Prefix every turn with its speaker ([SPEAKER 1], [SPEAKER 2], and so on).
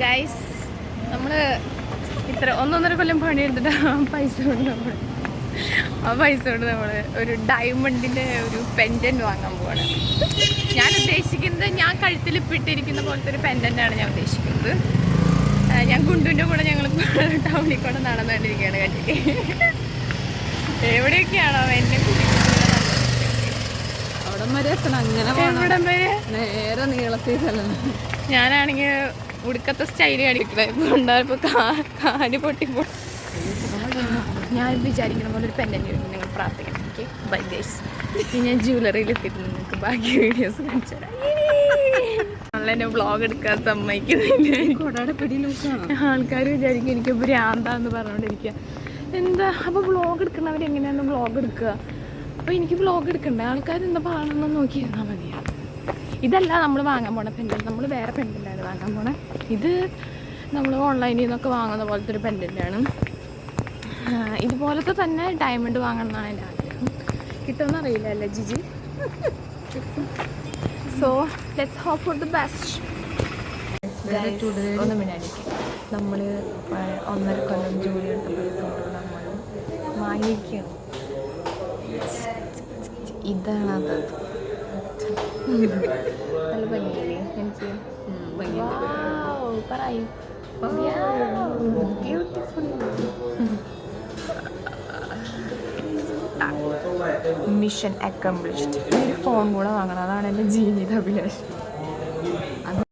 [SPEAKER 1] Guys നമ്മൾ ഇത്ര 1.5 കൊല്ലം പണിയെടുത്തിട്ട് പൈസ കൊണ്ട് നമ്മൾ ഒരു ഡയമണ്ടിൻ്റെ ഒരു പെൻഡൻറ്റ് വാങ്ങാൻ പോവാണ്. ഞാൻ ഉദ്ദേശിക്കുന്നത് ഞാൻ കഴുത്തിലിപ്പിട്ടിരിക്കുന്ന പോലത്തെ ഒരു പെൻഡൻ്റാണ് ഞാൻ ഉദ്ദേശിക്കുന്നത്. ഞാൻ ഗുണ്ടുവിൻ്റെ കൂടെ ഞങ്ങൾ ടൗണിൽ കൂടെ നടന്നുകൊണ്ടിരിക്കുകയാണ് കണ്ടിട്ട്. എവിടെയൊക്കെയാണോ എന്നെ
[SPEAKER 2] നേരെ നീളത്തിൽ
[SPEAKER 1] ഞാനാണെങ്കിൽ ഉടുക്കത്തെ സ്റ്റൈല് കാണിക്കണ്ടായപ്പോൾ കാല് പൊട്ടിപ്പോ. ഞാൻ വിചാരിക്കുന്ന പോലെ ഒരു പെൻഡൻറ്റ് വരുമ്പോൾ നിങ്ങൾ പ്രാർത്ഥിക്കണം. Okay bye guys. ഞാൻ ജ്വല്ലറിയിൽ എത്തിയിട്ട് നിങ്ങൾക്ക് ബാക്കി വീഡിയോസ് കാണിച്ചു തരാം. എന്നെ വ്ളോഗ് എടുക്കാൻ സമ്മതിക്കുന്നില്ല. ആൾക്കാർ വിചാരിക്കും എനിക്ക് ഭ്രാന്താന്ന് പറഞ്ഞുകൊണ്ടിരിക്കുക. എന്താ അപ്പോൾ വ്ളോഗ് എടുക്കുന്നവരെങ്ങനെയാണ് വ്ളോഗ് എടുക്കുക? അപ്പോൾ എനിക്ക് വ്ളോഗ് എടുക്കണ്ടേ? ആൾക്കാർ എന്താ പറയണമെന്ന് നോക്കിയിരുന്നാൽ മതിയാണ്. ഇതല്ല നമ്മൾ വാങ്ങാൻ പോണ പെൻഡൻറ്റ്. നമ്മൾ വേറെ പെൻഡൻ്റാണ് വാങ്ങാൻ പോണേ. ഇത് നമ്മൾ ഓൺലൈനിൽ നിന്നൊക്കെ വാങ്ങുന്ന പോലത്തെ ഒരു പെൻഡൻ്റാണ്. ഇതുപോലത്തെ തന്നെ ഡയമണ്ട് വാങ്ങണം എന്നാണ് എൻ്റെ ആഗ്രഹം. കിട്ടുമെന്ന് അറിയില്ല അല്ലേ Jiji? So let's hope for the best. ഒന്നും മിണ്ടായിരിക്കും. നമ്മൾ 1.5 കൊല്ലം ജോലി എടുത്ത പൈസ കൊണ്ട് നമ്മൾ വാങ്ങിക്കണം. ഇതാണത്. നല്ല ഭംഗിയല്ലേ എനിക്ക്? പറയും ബ്യൂട്ടിഫുൾ. Mission accomplished. ഒരു ഫോൺ കൂടെ വാങ്ങണം. അതാണ് എൻ്റെ ജീവിത അഭിലാഷം.